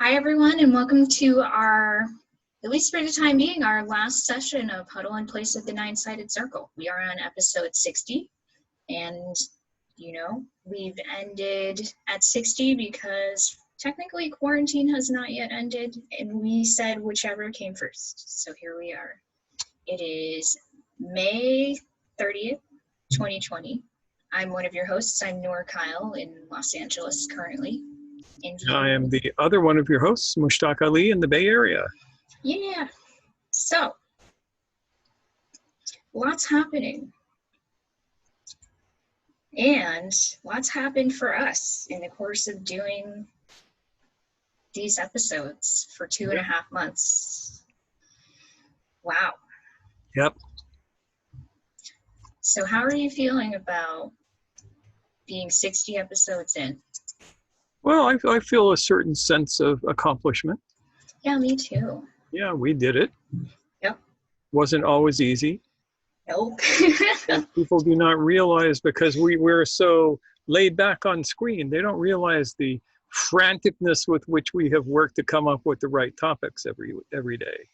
Hi, everyone, and welcome to our, at least for the time being, our last session of Huddle in Place of the Nine-Sided Circle. We are on episode 60, and, we've ended at 60 because technically quarantine has not yet ended, and we said whichever came first. So here we are. It is May 30th, 2020. I'm one of your hosts. I'm Noor Kyle in Los Angeles currently. I am the other one of your hosts, Mushtaq Ali in the Bay Area. Yeah. So, lots happening. And lots happened for us in the course of doing these episodes for 2.5 months. Wow. Yep. So how are you feeling about being 60 episodes in? Well, I feel a certain sense of accomplishment. Yeah, me too. Yeah, we did it. Yep. Wasn't always easy. Nope. People do not realize, because we're so laid back on screen, they don't realize the franticness with which we have worked to come up with the right topics every day.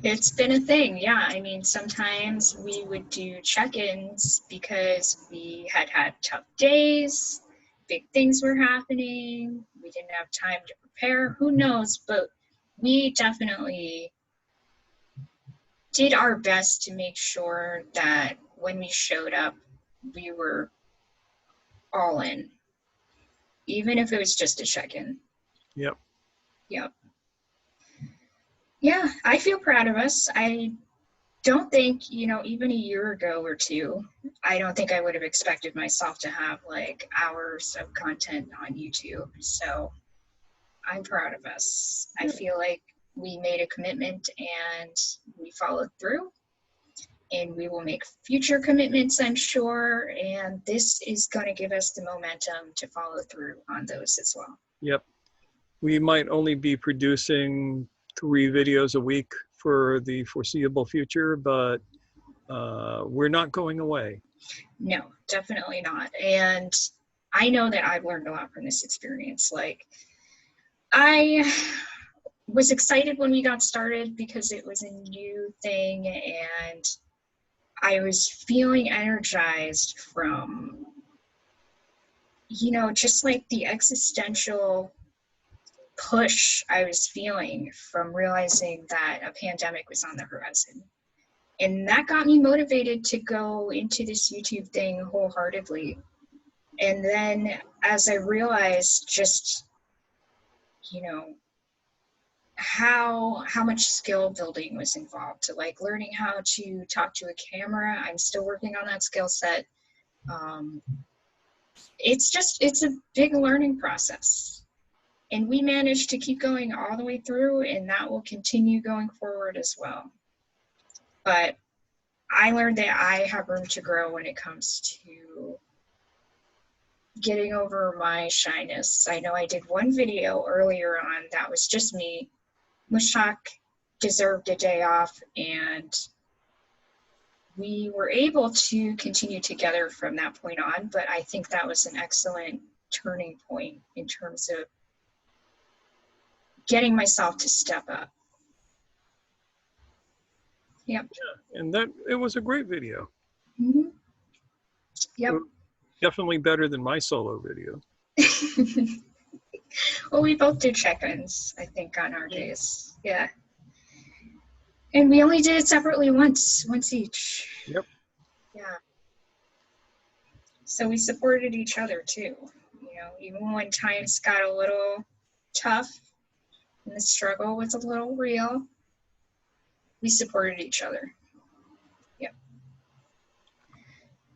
It's been a thing, yeah. I mean, sometimes we would do check-ins because we had tough days, big things were happening, we didn't have time to prepare, who knows, but we definitely did our best to make sure that when we showed up, we were all in, even if it was just a check-in. Yep. Yep. Yeah, I feel proud of us. I don't think, even a year ago or two, I don't think I would have expected myself to have like hours of content on YouTube. So I'm proud of us. I feel like we made a commitment and we followed through, and we will make future commitments, I'm sure. And this is going to give us the momentum to follow through on those as well. Yep. We might only be producing 3 videos a week for the foreseeable future, but we're not going away. No, definitely not. And I know that I've learned a lot from this experience. Like, I was excited when we got started because it was a new thing, and I was feeling energized from, just like the existential push I was feeling from realizing that a pandemic was on the horizon. And that got me motivated to go into this YouTube thing wholeheartedly. And then as I realized just, how much skill building was involved, to like learning how to talk to a camera. I'm still working on that skill set. It's a big learning process. And we managed to keep going all the way through, and that will continue going forward as well. But I learned that I have room to grow when it comes to getting over my shyness. I know I did one video earlier on that was just me. Mushtaq deserved a day off, and we were able to continue together from that point on. But I think that was an excellent turning point in terms of getting myself to step up. Yep. Yeah, and it was a great video. Mm-hmm. Yep. Definitely better than my solo video. Well, we both did check-ins, I think, on our days. Yeah. And we only did it separately once each. Yep. Yeah. So we supported each other too. Even when times got a little tough and the struggle was a little real, we supported each other. Yep.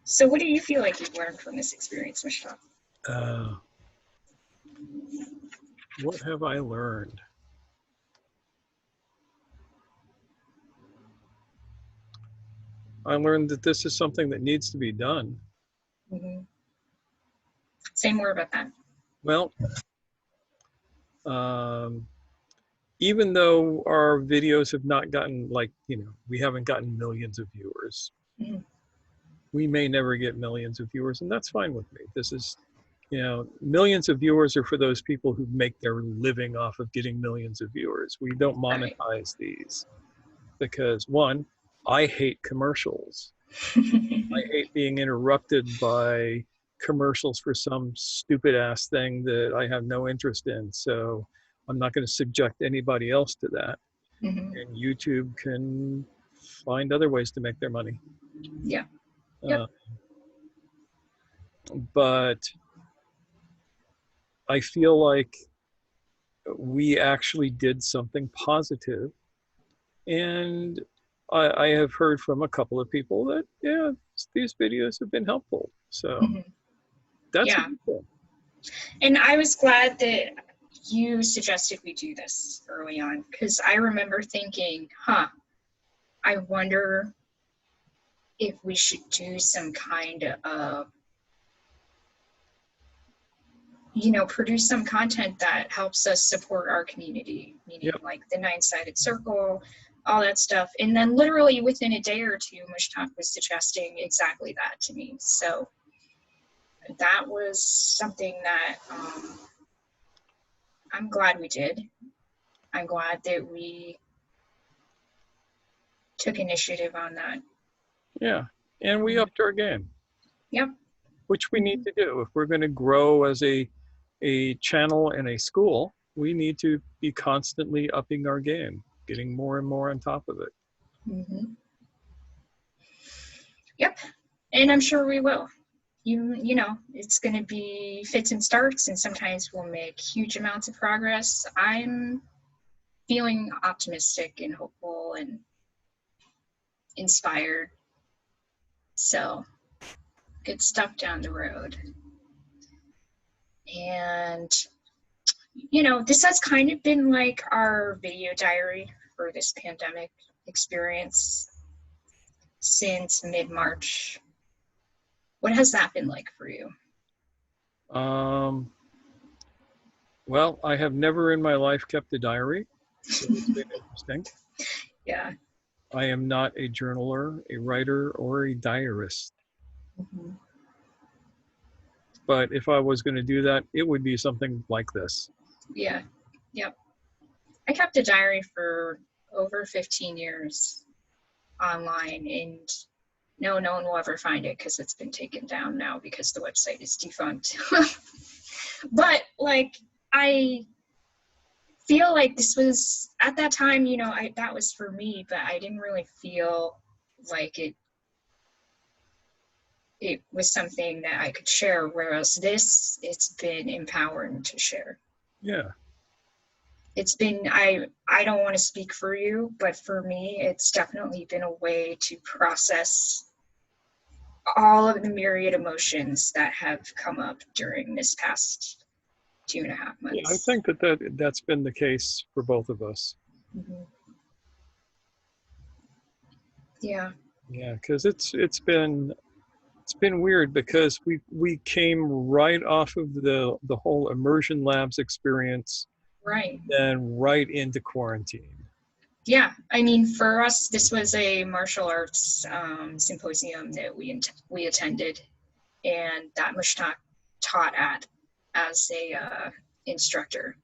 So what do you feel like you've learned from this experience, Mushtaq? What have I learned? I learned that this is something that needs to be done. Mm-hmm. Say more about that. Well, even though our videos have not gotten we haven't gotten millions of viewers. Mm-hmm. We may never get millions of viewers, and that's fine with me. This is You know, millions of viewers are for those people who make their living off of getting millions of viewers. We don't Right. monetize these because, one, I hate commercials. I hate being interrupted by commercials for some stupid ass thing that I have no interest in. So I'm not going to subject anybody else to that. Hmm. And YouTube can find other ways to make their money. Yeah. Uh, Yep. but I feel like we actually did something positive. And I have heard from a couple of people that, yeah, these videos have been helpful. So Hmm. that's a Yeah. good thing. And I was glad that you suggested we do this early on, because I remember thinking, I wonder if we should do some kind of, produce some content that helps us support our community, meaning Yep. like the Nine-Sided Circle, all that stuff. And then literally within a day or two, Mushtaq was suggesting exactly that to me. So that was something that I'm glad we did. I'm glad that we took initiative on that. Yeah. And we upped our game, Yep. which we need Mhm. to do. If we're going to grow as a channel and a school, we need to be constantly upping our game, getting more and more on top of it. Mhm. Yep. And I'm sure we will. It's going to be fits and starts, and sometimes we'll make huge amounts of progress. I'm feeling optimistic and hopeful and inspired. So, good stuff down the road. And, this has kind of been like our video diary for this pandemic experience since mid-March. What has that been like for you? Um, well, I have never in my life kept a diary, so it's been interesting. Yeah. I am not a journaler, a writer, or a diarist. Mhm. But if I was going to do that, it would be something like this. Yeah. Yep. I kept a diary for over 15 years online, and no one will ever find it because it's been taken down now because the website is defunct. But like, I feel like this was at that time, that was for me, but I didn't really feel like it was something that I could share, whereas it's been empowering to share. Yeah. It's been, I don't want to speak for you, but for me it's definitely been a way to process all of the myriad emotions that have come up during this past 2.5 Yeah, I months. think that's been the case for both of us. Mhm. Yeah. Yeah, because it's been weird because we came right off of the whole immersion labs experience, Right. then right into quarantine. Yeah, I mean, for us, this was a martial arts symposium that we attended, and that Mushtaq taught at as a instructor.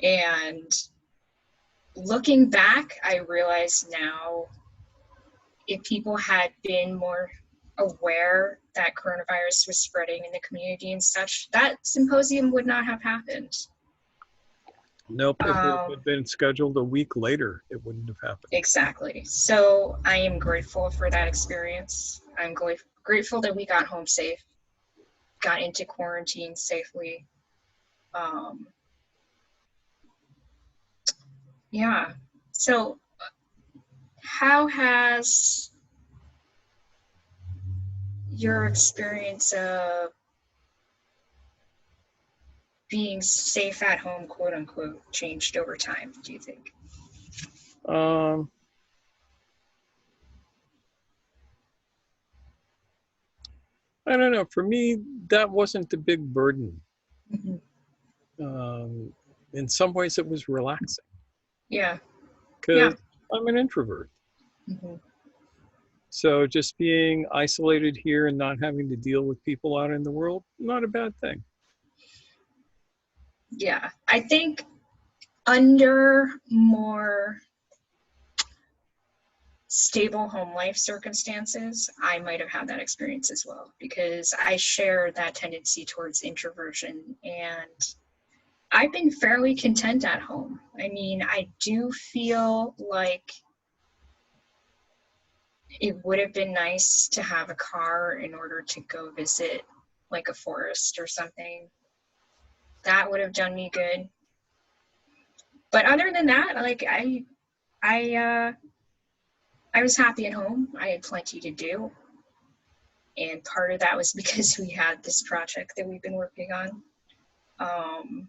And looking back, I realize now, if people had been more aware that coronavirus was spreading in the community and such, that symposium would not have happened. Nope, if it Um, had been scheduled a week later, it wouldn't have happened. exactly. So I am grateful for that experience. I'm grateful that we got home safe, got into quarantine safely. Um, yeah. So, how has your experience of being safe at home, quote unquote, changed over time, do you think? Um, I don't know. For me, that wasn't a big burden. Mm-hmm. Um, in some ways, it was relaxing Yeah. Yeah. because I'm an introvert. Mm-hmm. So just being isolated here and not having to deal with people out in the world, not a bad thing. Yeah, I think under more stable home life circumstances, I might have had that experience as well, because I share that tendency towards introversion, and I've been fairly content at home. I mean, I do feel like it would have been nice to have a car in order to go visit like a forest or something. That would have done me good. But other than that, like I was happy at home. I had plenty to do. And part of that was because we had this project that we've been working on. Um,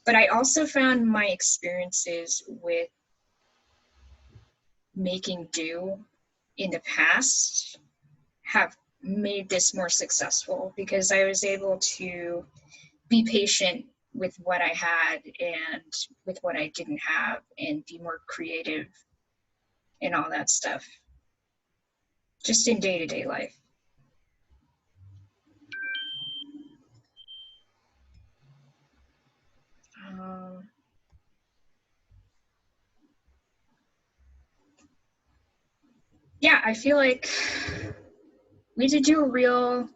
but I also found my experiences with making do in the past have made this more successful, because I was able to be patient with what I had and with what I didn't have, and be more creative and all that stuff, just in day-to-day life. Um, yeah, I feel like we did do a real,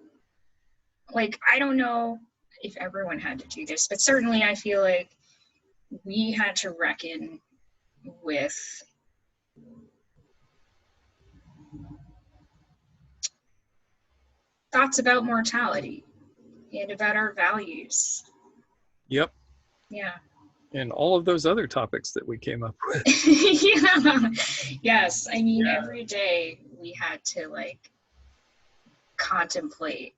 like, I don't know if everyone had to do this, but certainly I feel like we had to reckon with thoughts about mortality and about our values. Yep. Yeah. And all of those other topics that we came up with. Yeah. Yes. I mean, Yeah. every day we had to like contemplate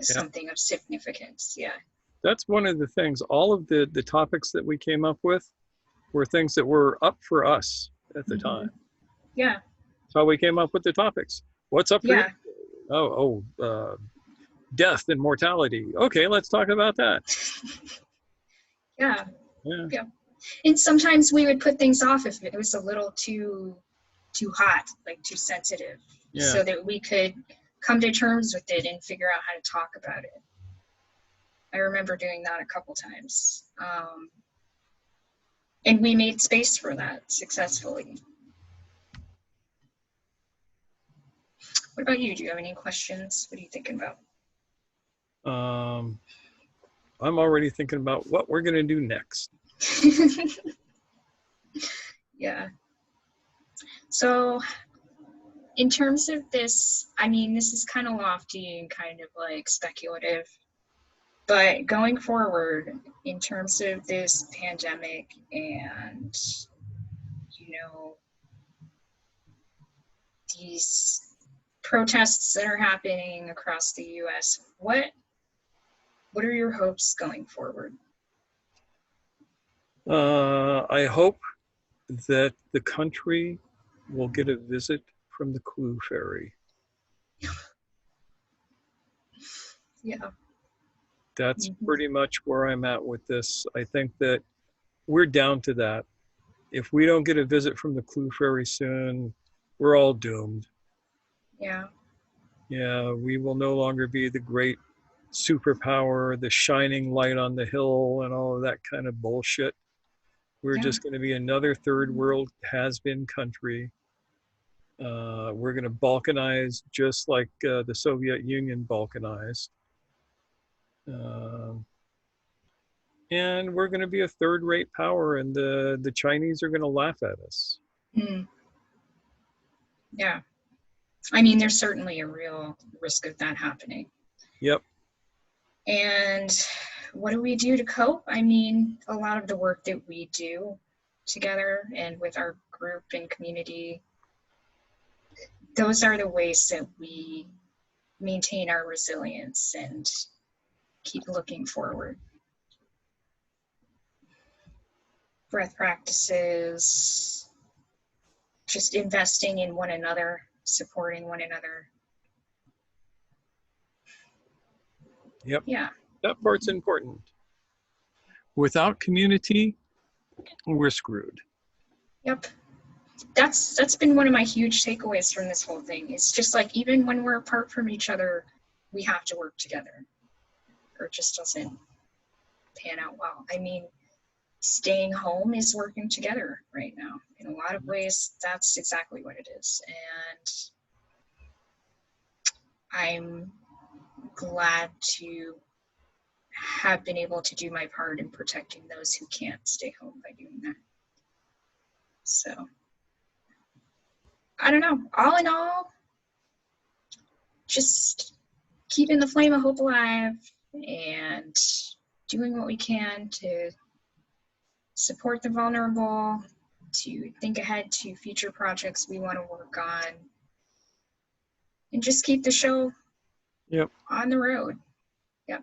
something of significance. Yeah. That's one of the things. All of the topics that we came up with were things that were up for us at the time. Yeah. That's how we came up with the topics. What's up for you? Yeah. Death and mortality. Okay, let's talk about that. Yeah. Yeah. Yeah. And sometimes we would put things off if it was a little too hot, like too sensitive, Yeah. so that we could come to terms with it and figure out how to talk about it. I remember doing that a couple times. And we made space for that successfully. What about you? Do you have any questions? What are you thinking about? I'm already thinking about what we're going to do next. Yeah. So in terms of this, I mean, this is kind of lofty and kind of like speculative, but going forward, in terms of this pandemic and, you know, these protests that are happening across the US, what are your hopes going forward? I hope that the country will get a visit from the Clue Fairy. Yeah. That's pretty much where I'm at with this. I think that we're down to that. If we don't get a visit from the Clue Fairy soon, we're all doomed. Yeah. Yeah, we will no longer be the great superpower, the shining light on the hill, and all of that kind of bullshit. We're just going to be another third world has-been country. We're going to balkanize just like the Soviet Union balkanized. And we're going to be a third-rate power, and the Chinese are going to laugh at us. Mm. Yeah. I mean, there's certainly a real risk of that happening. Yep. And what do we do to cope? I mean, a lot of the work that we do together and with our group and community, those are the ways that we maintain our resilience and keep looking forward. Breath practices, just investing in one another, supporting one another. Yep. Yeah. That part's important. Without community, we're screwed. Yep. that's been one of my huge takeaways from this whole thing. It's just like, even when we're apart from each other, we have to work together, or it just doesn't pan out well. I mean, staying home is working together right now. In a lot of ways, that's exactly what it is. And I'm glad to have been able to do my part in protecting those who can't stay home by doing that. So, I don't know. All in all, just keeping the flame of hope alive and doing what we can to support the vulnerable, to think ahead to future projects we want to work on, and just keep the show on the road.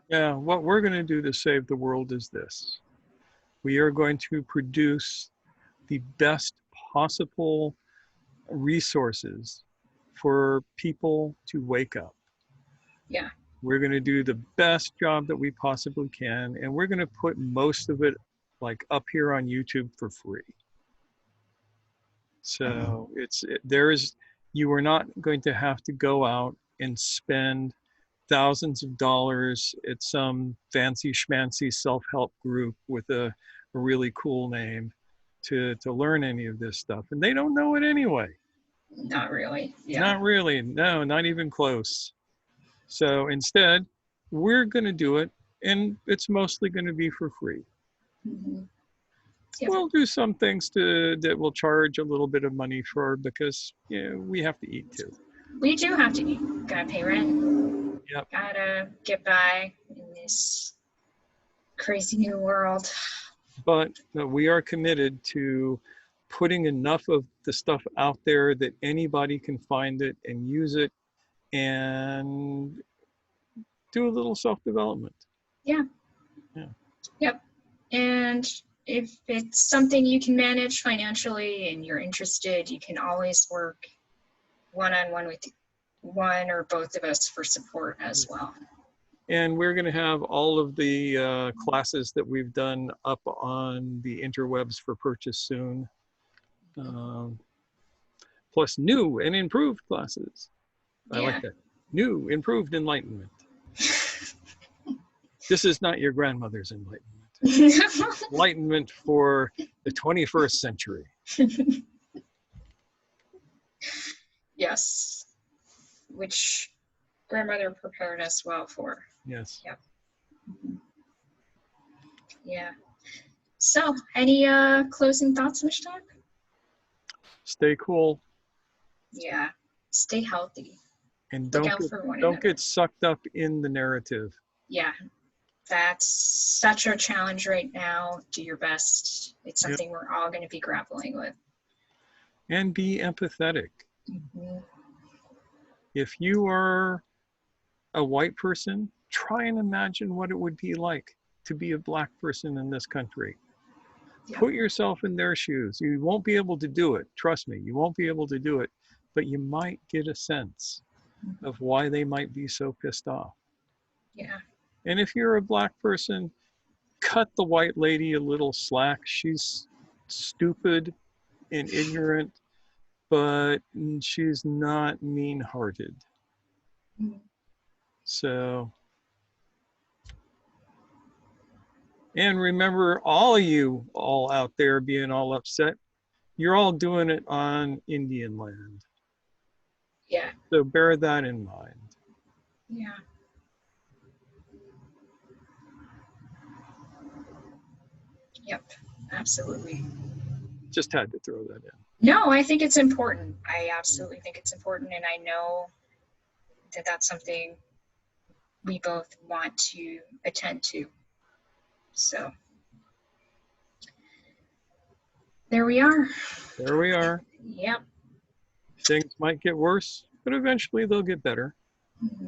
Yeah, what we're going to do to save the world is this. We are going to produce the best possible resources for people to wake up. Yeah. We're going to do the best job that we possibly can, and we're going to put most of it like up here on YouTube for free. So you are not going to have to go out and spend thousands of dollars at some fancy schmancy self-help group with a really cool name to learn any of this stuff. And they don't know it anyway. Not really. Yeah. Not really. No, not even close. So instead, we're going to do it, and it's mostly going to be for free. Mm-hmm. Yep. We'll do some things that we'll charge a little bit of money for, because we have to eat too. We do have to eat. Gotta pay rent. Yep. Gotta get by in this crazy new world. But we are committed to putting enough of the stuff out there that anybody can find it and use it and do a little self-development. Yeah. Yep. And if it's something you can manage financially and you're interested, you can always work one-on-one with one or both of us for support as well. And we're going to have all of the classes that we've done up on the interwebs for purchase soon. Plus new and improved classes. I like that. New, improved enlightenment. This is not your grandmother's enlightenment. Enlightenment for the 21st century. Yes. Which grandmother prepared us well for. Yes. Yep. Yeah. So, any closing thoughts, Mushtaq? Stay cool. Yeah. Stay healthy. And don't get sucked up in the narrative. Yeah. That's such a challenge right now. Do your best. It's something we're all going to be grappling with. And be empathetic. Mm-hmm. If you are a white person, try and imagine what it would be like to be a black person in this country. Yep. Put yourself in their shoes. You won't be able to do it. Trust me, you won't be able to do it. But you might get a sense of why they might be so pissed off. Yeah. And if you're a black person, cut the white lady a little slack. She's stupid and ignorant, but she's not mean-hearted. Mm-hmm. So, and remember, all of you all out there being all upset, you're all doing it on Indian land. Yeah. So bear that in mind. Yeah. Yep, absolutely. Just had to throw that in. No, I think it's important. I absolutely think it's important, and I know that that's something we both want to attend to. So, there we are. There we are. Yep. Things might get worse, but eventually they'll get better. Mm-hmm.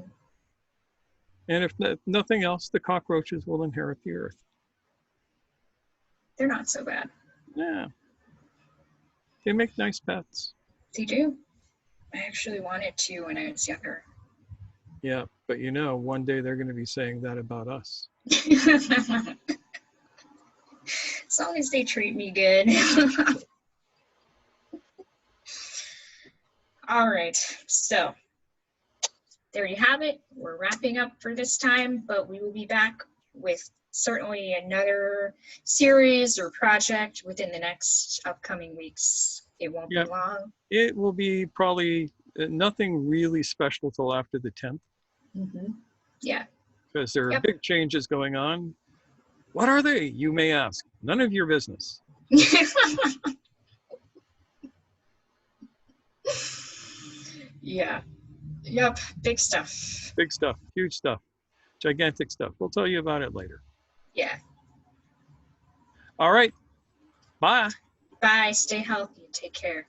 And if nothing else, the cockroaches will inherit the earth. They're not so bad. Yeah. They make nice pets. They do. I actually wanted to when I was younger. Yeah, but one day they're going to be saying that about us. As long as they treat me good. All right, so there you have it. We're wrapping up for this time, but we will be back with certainly another series or project within the next upcoming weeks. It won't be long. It will be probably nothing really special till after the 10th. Yeah. Because there are big changes going on. What are they, you may ask? None of your business. Yeah. Yep. Big stuff. Big stuff, huge stuff, gigantic stuff. We'll tell you about it later. Yeah. All right. Bye. Bye. Stay healthy. Take care.